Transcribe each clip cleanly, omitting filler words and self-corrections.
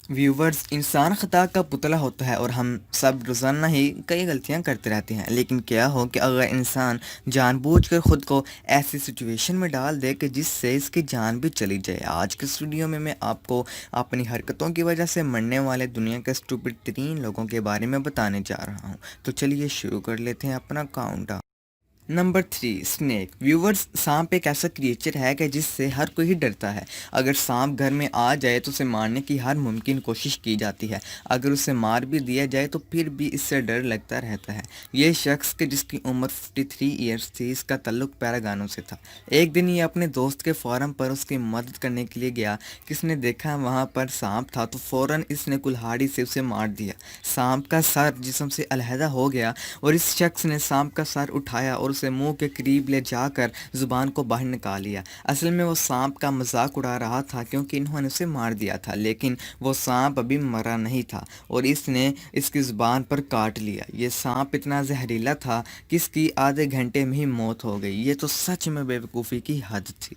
Viewers, انسان خطا کا پتلا ہوتا ہے اور ہم سب روزانہ ہی کئی غلطیاں کرتے رہتے ہیں، لیکن کیا ہو کہ اگر انسان جان بوجھ کر خود کو ایسی سچویشن میں ڈال دے کہ جس سے اس کی جان بھی چلی جائے۔ آج کے ویڈیو میں آپ کو اپنی حرکتوں کی وجہ سے مرنے والے دنیا کے اسٹوپڈ ترین لوگوں کے بارے میں بتانے جا رہا ہوں، تو چلیے شروع کر لیتے ہیں اپنا countdown. Number 3، snake. Viewers, سانپ ایک ایسا کریچر ہے کہ جس سے ہر کوئی ڈرتا ہے۔ اگر سانپ گھر میں آ جائے تو اسے مارنے کی ہر ممکن کوشش کی جاتی ہے، اگر اسے مار بھی دیا جائے تو پھر بھی اس سے ڈر لگتا رہتا ہے۔ یہ شخص کہ جس کی عمر 53 ایئرس تھی، اس کا تعلق پیراگانوں سے تھا۔ ایک دن یہ اپنے دوست کے فارم پر اس کی مدد کرنے کے لیے گیا۔ کس نے دیکھا وہاں پر سانپ تھا تو فوراً اس نے کلہاڑی سے اسے مار دیا۔ سانپ کا سر جسم سے علیحدہ ہو گیا اور اس شخص نے سانپ کا سر اٹھایا اور اسے منہ کے قریب لے جا کر زبان کو باہر نکال لیا۔ اصل میں وہ سانپ کا مذاق اڑا رہا تھا کیونکہ انہوں نے اسے مار دیا تھا، لیکن وہ سانپ ابھی مرا نہیں تھا اور اس نے اس کی زبان پر کاٹ لیا۔ یہ سانپ اتنا زہریلا تھا کہ اس کی آدھے گھنٹے میں ہی موت ہو گئی۔ یہ تو سچ میں بے وقوفی کی حد تھی۔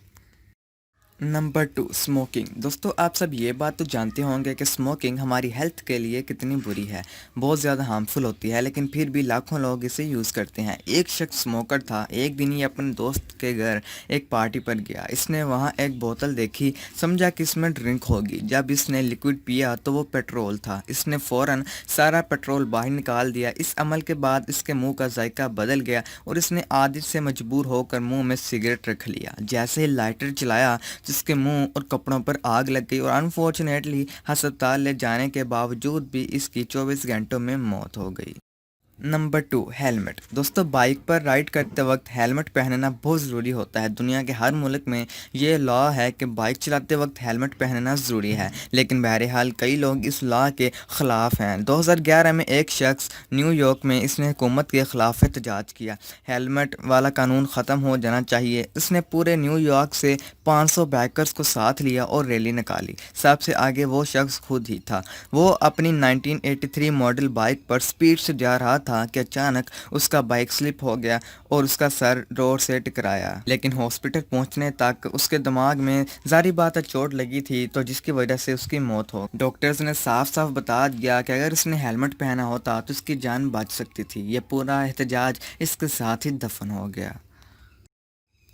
Number 2، smoking. دوستو، آپ سب یہ بات تو جانتے ہوں گے کہ اسموکنگ ہماری ہیلتھ کے لیے کتنی بری ہے، بہت زیادہ ہارمفل ہوتی ہے، لیکن پھر بھی لاکھوں لوگ اسے یوز کرتے ہیں۔ ایک شخص اسموکر تھا۔ ایک دن یہ اپنے دوست کے گھر ایک پارٹی پر گیا۔ اس نے وہاں ایک بوتل دیکھی، سمجھا کہ اس میں ڈرنک ہوگی۔ جب اس نے لیکوڈ پیا تو وہ پیٹرول تھا۔ اس نے فوراً سارا پیٹرول باہر نکال دیا۔ اس عمل کے بعد اس کے منہ کا ذائقہ بدل گیا اور اس نے عادت سے مجبور ہو کر منہ میں سگریٹ رکھ لیا۔ جیسے ہی لائٹر چلایا جس کے منہ اور کپڑوں پر آگ لگ گئی اور انفارچونیٹلی ہسپتال لے جانے کے باوجود بھی اس کی 24 گھنٹوں میں موت ہو گئی۔ Number 2، helmet. دوستو، بائک پر رائڈ کرتے وقت ہیلمٹ پہننا بہت ضروری ہوتا ہے۔ دنیا کے ہر ملک میں یہ لا ہے کہ بائک چلاتے وقت ہیلمٹ پہننا ضروری ہے، لیکن بہرحال کئی لوگ اس لا کے خلاف ہیں۔ 2011 میں ایک شخص نیو یارک میں اس نے حکومت کے خلاف احتجاج کیا۔ ہیلمٹ والا قانون ختم ہو جانا چاہیے۔ اس نے پورے نیو یارک سے 500 بائکرز کو ساتھ لیا اور ریلی نکالی۔ سب سے آگے وہ شخص خود ہی تھا۔ وہ اپنی 1983 ماڈل بائک پر سپیڈ سے جا رہا تھا کہ اچانک اس کا بائک سلپ ہو گیا اور اس کا سر روڈ سے ٹکرایا، لیکن ہاسپٹل پہنچنے تک اس کے دماغ میں ظاہری بات ہے چوٹ لگی تھی، تو جس کی وجہ سے اس کی موت ہو۔ ڈاکٹرز نے صاف صاف بتا دیا کہ اگر اس نے ہیلمٹ پہنا ہوتا تو اس کی جان بچ سکتی تھی۔ یہ پورا احتجاج اس کے ساتھ ہی دفن ہو گیا۔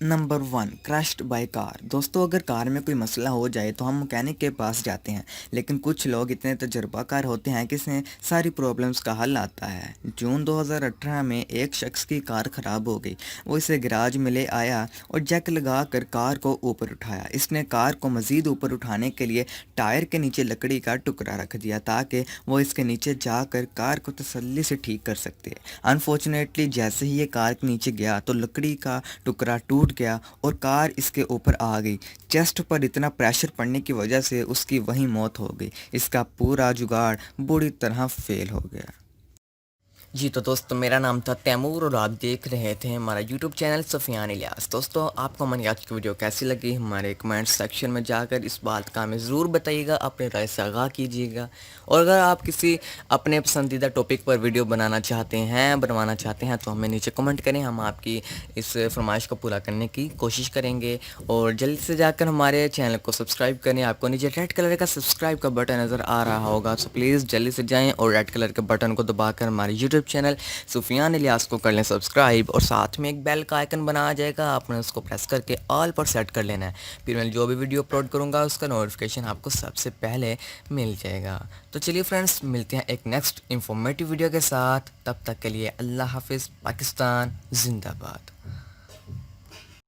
Number 1، crushed by car. دوستو، اگر کار میں کوئی مسئلہ ہو جائے تو ہم مکینک کے پاس جاتے ہیں، لیکن کچھ لوگ اتنے تجربہ کار ہوتے ہیں کہ اس میں ساری پرابلمز کا حل آتا ہے۔ جون 2018 میں ایک شخص کی کار خراب ہو گئی۔ وہ اسے گراج میں لے آیا اور جیک لگا کر کار کو اوپر اٹھایا۔ اس نے کار کو مزید اوپر اٹھانے کے لیے ٹائر کے نیچے لکڑی کا ٹکڑا رکھ دیا تاکہ وہ اس کے نیچے جا کر کار کو تسلی سے ٹھیک کر سکتے۔ انفارچونیٹلی جیسے ہی یہ کار کے نیچے گیا تو لکڑی کا ٹکڑا ٹوٹ گیا اور کار اس کے اوپر آ گئی۔ چیسٹ پر اتنا پریشر پڑنے کی وجہ سے اس کی وہیں موت ہو گئی۔ اس کا پورا جگاڑ بری طرح فیل ہو گیا۔ جی تو دوستو، میرا نام تھا تیمور اور آپ دیکھ رہے تھے ہمارا یوٹیوب چینل سفیان الیاس۔ دوستو، آپ کو ہماری آج کی ویڈیو کیسی لگی ہمارے کمنٹ سیکشن میں جا کر اس بات کا ہمیں ضرور بتائیے گا، اپنے رائے سے آگاہ کیجیے گا، اور اگر آپ کسی اپنے پسندیدہ ٹاپک پر ویڈیو بنوانا چاہتے ہیں تو ہمیں نیچے کمنٹ کریں، ہم آپ کی اس فرمائش کو پورا کرنے کی کوشش کریں گے۔ اور جلدی سے جا کر ہمارے چینل کو سبسکرائب کریں۔ آپ کو نیچے ریڈ کلر کا سبسکرائب کا بٹن نظر آ رہا ہوگا، سو پلیز جلدی سے جائیں اور ریڈ کلر کے بٹن کو دبا کر ہمارے یوٹیوب چینل سفیان الیاس کو کر لیں سبسکرائب، اور ساتھ میں ایک بیل کا آئیکن بنا آ جائے گا، آپ نے اس کو پریس کر کے آل پر سیٹ کر لینا ہے، پھر میں جو بھی ویڈیو اپلوڈ کروں گا اس کا نوٹیفیکیشن آپ کو سب سے پہلے مل جائے گا۔ تو چلیے فرینڈس، ملتے ہیں ایک نیکسٹ انفارمیٹیو ویڈیو کے ساتھ، تب تک کے لیے اللہ حافظ۔ پاکستان زندہ باد۔